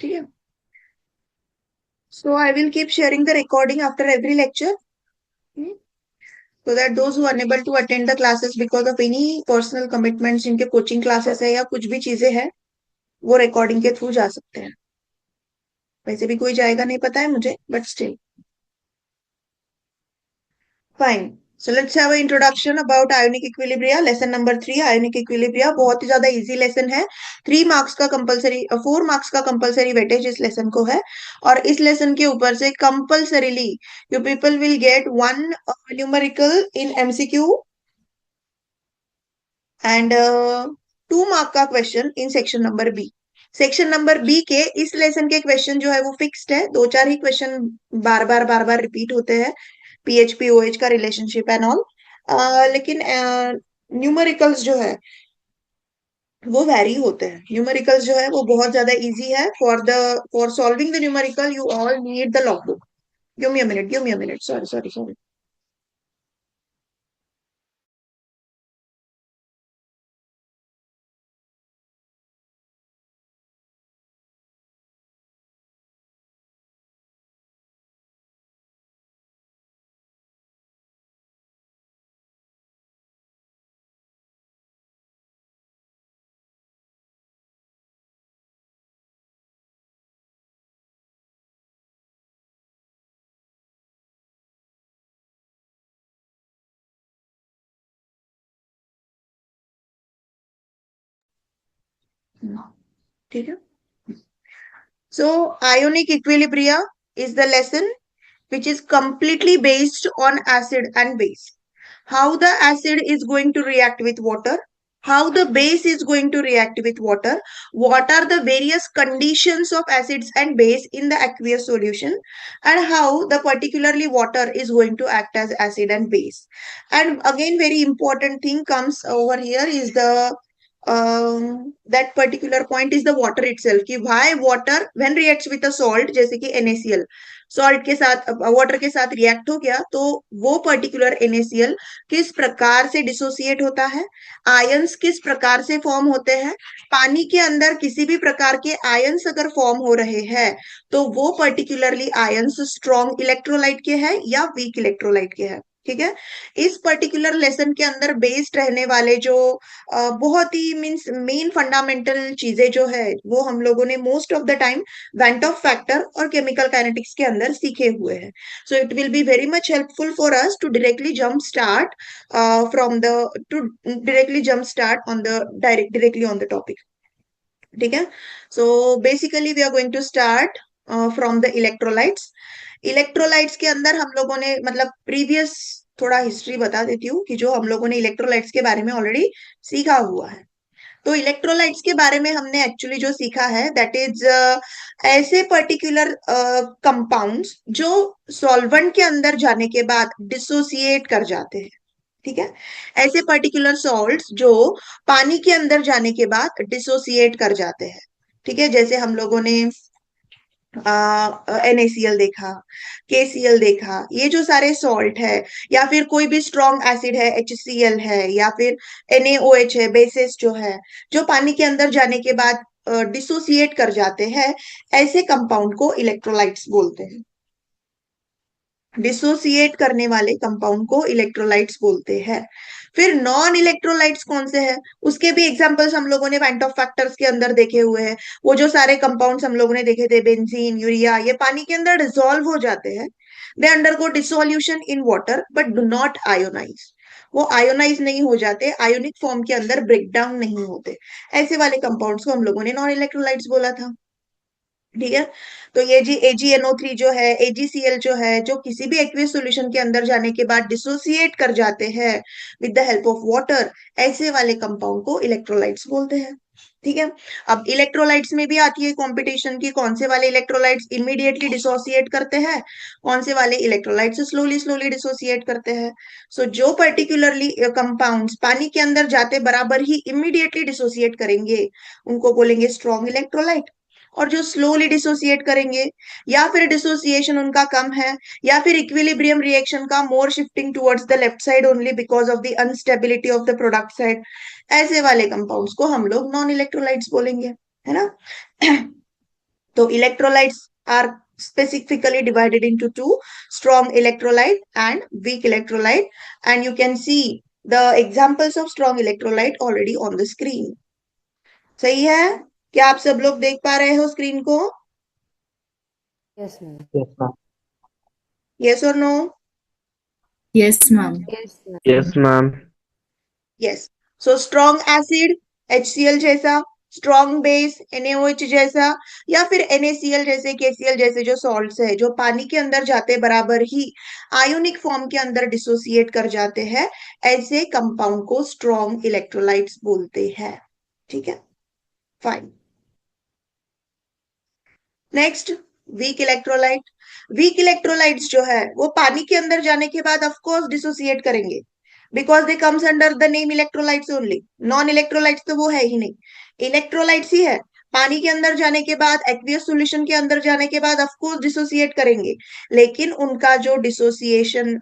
ठीक है. So I will keep sharing the recording after every lecture, so that those who are unable to attend the classes because of any personal commitments, जिनके coaching classes है या कुछ भी चीजें हैं, वो रिकॉर्डिंग के थ्रू जा सकते हैं. वैसे भी कोई जाएगा नहीं पता है मुझे, but still fine. So let's have an introduction about ionic equilibria. Lesson number 3, ionic equilibria. बहुत ही ज्यादा इजी लेसन है. 3 मार्क्स का कंपलसरी, 4 मार्क्स का कंपलसरी वेटेज इस लेसन को है. और इस लेसन के ऊपर से compulsorily you people will get 1 numerical in MCQ and 2 mark का question in section number B. Section number B के इस लेसन के क्वेश्चन जो है वो फिक्स्ड है. 2-4 ही क्वेश्चन बार बार रिपीट होते हैं. पीएचपी ओएच का रिलेशनशिप एंड ऑल. लेकिन न्यूमेरिकल्स जो है वो वेरी होते हैं. न्यूमेरिकल्स जो है वो बहुत ज्यादा इजी है. For solving the numerical you all need the log book. Give me a minute, sorry. ठीक है. So ionic equilibria is the lesson which is completely based on acid and base. How the acid is going to react with water, how the base is going to react with water, what are the various conditions of acids and base in the aqueous solution, and how the particularly water is going to act as acid and base. And again, very important thing comes over here is the that particular point is the water itself, कि why water when reacts with a salt जैसे कि NaCl, salt के साथ water के साथ react हो गया तो वो पर्टिकुलर NaCl किस प्रकार से डिसोसिएट होता है, आयंस किस प्रकार से फॉर्म होते हैं. पानी के अंदर किसी भी प्रकार के आयंस अगर फॉर्म हो रहे हैं तो वो पर्टिकुलरली आयंस स्ट्रॉन्ग इलेक्ट्रोलाइट के हैं या वीक इलेक्ट्रोलाइट के हैं. ठीक है. इस पर्टिकुलर लेसन के अंदर बेस्ड रहने वाले जो बहुत ही मीन्स मेन फंडामेंटल चीजें जो है वो हम लोगों ने most of the time went of factor और केमिकल काइनेटिक्स के अंदर सीखे हुए हैं. So it will be very much helpful for us to directly jump start from the to directly jump start on the directly on the topic. ठीक है. So basically we are going to start from the electrolytes. Electrolytes के अंदर हम लोगों ने मतलब previous थोड़ा history बता देती हूँ कि जो हम लोगों ने इलेक्ट्रोलाइट्स के बारे में ऑलरेडी सीखा हुआ है. तो इलेक्ट्रोलाइट्स के बारे में हमने एक्चुअली जो सीखा है दैट इज ऐसे पर्टिकुलर कंपाउंड्स जो सॉल्वेंट के अंदर जाने के बाद डिसोसिएट कर जाते हैं. ठीक है. ऐसे पर्टिकुलर सॉल्ट्स जो पानी के अंदर जाने के बाद डिसोसिएट कर जाते हैं. ठीक है. जैसे हम लोगों ने NaCl देखा, KCl देखा, ये जो सारे सॉल्ट है या फिर कोई भी स्ट्रॉन्ग एसिड है HCl है या फिर NaOH है, बेसिस जो है जो पानी के अंदर जाने के बाद डिसोसिएट कर जाते हैं, ऐसे कंपाउंड को इलेक्ट्रोलाइट्स बोलते हैं. डिसोसिएट करने वाले कंपाउंड को इलेक्ट्रोलाइट्स बोलते हैं. फिर नॉन इलेक्ट्रोलाइट्स कौन से हैं, उसके भी एग्जांपल्स हम लोगों ने वेंट ऑफ फैक्टर्स के अंदर देखे हुए हैं. वो जो सारे कंपाउंड्स हम लोगों ने देखे थे बेंजीन यूरिया, ये पानी के अंदर डिसॉल्व हो जाते हैं. They undergo dissolution in water but do not ionize. वो आयोनाइज नहीं हो जाते, आयोनिक फॉर्म के अंदर ब्रेक डाउन नहीं होते. ऐसे वाले कंपाउंड्स को हम लोगों ने नॉन इलेक्ट्रोलाइट्स बोला था. ठीक है. तो ये जी AgNO3 जो है, AgCl जो है, जो किसी भी एक्वियस सॉल्यूशन के अंदर जाने के बाद डिसोसिएट कर जाते हैं with the help of water, ऐसे वाले कंपाउंड को इलेक्ट्रोलाइट्स बोलते हैं. ठीक है. अब इलेक्ट्रोलाइट्स में भी आती है कंपटीशन की कौन से वाले इलेक्ट्रोलाइट्स इमीडिएटली डिसोसिएट करते हैं, कौन से वाले इलेक्ट्रोलाइट्स स्लोली स्लोली डिसोसिएट करते हैं. सो जो पर्टिकुलरली कंपाउंड्स पानी के अंदर जाते बराबर ही इमीडिएटली डिसोसिएट करेंगे उनको बोलेंगे स्ट्रॉन्ग इलेक्ट्रोलाइट. और जो स्लोली डिसोसिएट करेंगे या फिर डिसोसिएशन उनका कम है या फिर इक्विलिब्रियम रिएक्शन का more shifting towards the left side only because of the instability of the product side, ऐसे वाले कंपाउंड्स को हम लोग नॉन इलेक्ट्रोलाइट्स बोलेंगे. है ना. तो electrolytes are specifically divided into two: strong electrolyte and weak electrolyte, and you can see the examples of strong electrolyte already on the screen. सही है? क्या आप सब लोग देख पा रहे हो स्क्रीन को? Yes, ma'am. Yes, ma'am. Yes or no? Yes, ma'am. Yes, ma'am. Yes, ma'am. Yes. So strong acid HCl जैसा, strong base NaOH जैसा, या फिर NaCl जैसे, KCl जैसे जो सॉल्ट्स है जो पानी के अंदर जाते बराबर ही आयोनिक फॉर्म के अंदर डिसोसिएट कर जाते हैं, ऐसे कंपाउंड को स्ट्रॉन्ग इलेक्ट्रोलाइट्स बोलते हैं. ठीक है, fine. Next, weak electrolyte. Weak electrolytes जो है वो पानी के अंदर जाने के बाद ऑफ कोर्स डिसोसिएट करेंगे, because they comes under the name electrolytes only. Non electrolytes तो वो है ही नहीं, इलेक्ट्रोलाइट्स ही है. पानी के अंदर जाने के बाद, एक्वियस सॉल्यूशन के अंदर जाने के बाद ऑफ कोर्स डिसोसिएट करेंगे, लेकिन उनका जो डिसोसिएशन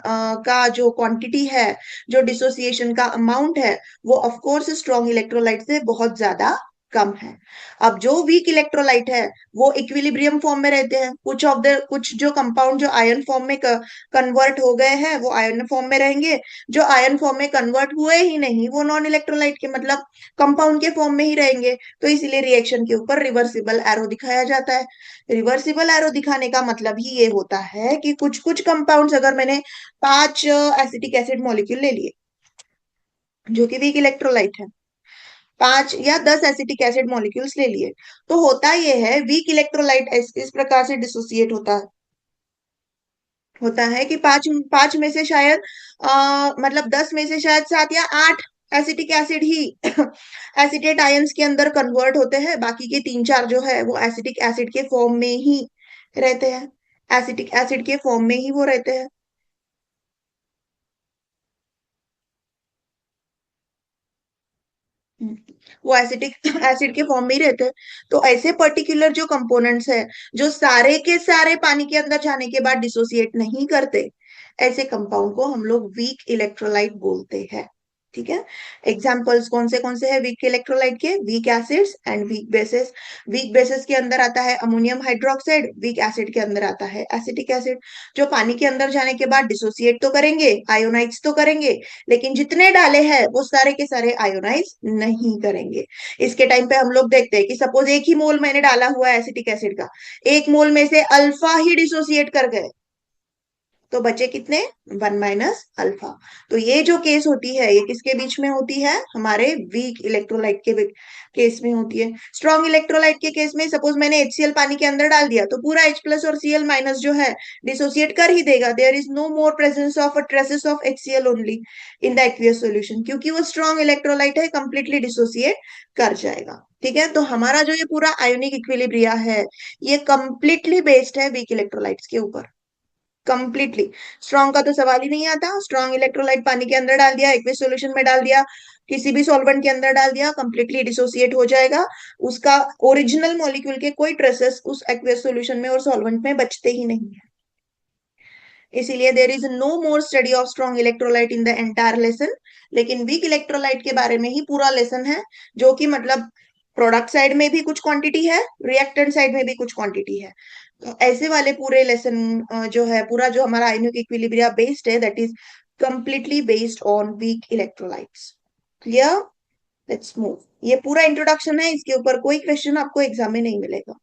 का जो क्वांटिटी है, जो डिसोसिएशन का अमाउंट है, वो ऑफ कोर्स स्ट्रॉन्ग इलेक्ट्रोलाइट से बहुत ज्यादा कम है. अब जो वीक इलेक्ट्रोलाइट है वो इक्विलिब्रियम फॉर्म में रहते हैं. कुछ जो कंपाउंड जो आयन फॉर्म में कन्वर्ट हो गए हैं वो आयन फॉर्म में रहेंगे. जो आयन फॉर्म में कन्वर्ट हुए ही नहीं वो नॉन इलेक्ट्रोलाइट के मतलब कंपाउंड के फॉर्म में ही रहेंगे. तो इसीलिए रिएक्शन के ऊपर रिवर्सिबल एरो दिखाया जाता है. रिवर्सिबल एरो दिखाने का मतलब ही ये होता है कि कुछ कुछ कंपाउंड्स, अगर मैंने 5 एसिटिक एसिड मॉलिक्यूल ले लिए जो कि वीक इलेक्ट्रोलाइट है, 5 या 10 एसिटिक एसिड मॉलिक्यूल्स ले लिए, तो होता यह है वीक इलेक्ट्रोलाइट इस प्रकार से डिसोसिएट होता है कि पांच पांच में से शायद मतलब 10 में से शायद 7 या 8 एसिटिक एसिड ही एसिटेट आयंस के अंदर कन्वर्ट होते हैं. बाकी के 3-4 जो है वो एसिटिक एसिड के फॉर्म में ही रहते हैं. एसिटिक एसिड के फॉर्म में ही वो रहते हैं. वो एसिटिक एसिड के फॉर्म में ही रहते हैं. तो ऐसे पर्टिकुलर जो कंपोनेंट्स है जो सारे के सारे पानी के अंदर जाने के बाद डिसोसिएट नहीं करते, ऐसे कंपाउंड को हम लोग वीक इलेक्ट्रोलाइट बोलते हैं. ठीक है, एग्जाम्पल्स कौन से हैं वीक इलेक्ट्रोलाइट के? Weak acids and weak bases. Weak bases के अंदर आता है अमोनियम हाइड्रोक्साइड, वीक एसिड के अंदर आता है एसिटिक एसिड. जो पानी के अंदर जाने के बाद डिसोसिएट तो करेंगे, आयोनाइज तो करेंगे, लेकिन जितने डाले हैं वो सारे के सारे आयोनाइज नहीं करेंगे. इसके टाइम पे हम लोग देखते हैं कि सपोज 1 ही मोल मैंने डाला हुआ है एसिटिक एसिड का, 1 मोल में से अल्फा ही डिसोसिएट कर गए, तो बचे कितने? 1 माइनस अल्फा. तो ये जो केस होती है ये किसके बीच में होती है? हमारे वीक इलेक्ट्रोलाइट के केस में होती है. स्ट्रॉन्ग इलेक्ट्रोलाइट के केस में सपोज मैंने HCl पानी के अंदर डाल दिया तो पूरा H प्लस और Cl माइनस जो है डिसोसिएट कर ही देगा. There is no more presence of traces of HCl only in the aqueous solution, क्योंकि वो स्ट्रॉन्ग इलेक्ट्रोलाइट है, कंप्लीटली डिसोसिएट कर जाएगा. ठीक है, तो हमारा जो ये पूरा आयोनिक इक्विलिब्रिया है ये कंप्लीटली बेस्ड है वीक इलेक्ट्रोलाइट्स के ऊपर. कंप्लीटली. स्ट्रॉन्ग का तो सवाल ही नहीं आता. स्ट्रॉन्ग इलेक्ट्रोलाइट पानी के अंदर डाल दिया, एक्वियस सॉल्यूशन में डाल दिया, किसी भी सॉल्वेंट के अंदर डाल दिया, कंप्लीटली डिसोसिएट हो जाएगा. उसका ओरिजिनल मॉलिक्यूल के कोई ट्रेसेस उस एक्वियस सॉल्यूशन में और सॉल्वेंट में बचते ही नहीं है. इसीलिए there is no more study of strong electrolyte in the entire lesson. लेकिन वीक इलेक्ट्रोलाइट के बारे में ही पूरा लेसन है, जो कि मतलब प्रोडक्ट साइड में भी कुछ क्वांटिटी है, रिएक्टेंट साइड में भी कुछ क्वांटिटी है. तो ऐसे वाले पूरे लेसन जो है, पूरा जो हमारा आयोनिक इक्विलिब्रिया बेस्ड है, that is completely based on weak electrolytes. Clear? Let's move. ये पूरा इंट्रोडक्शन है, इसके ऊपर कोई क्वेश्चन आपको एग्जाम में नहीं मिलेगा.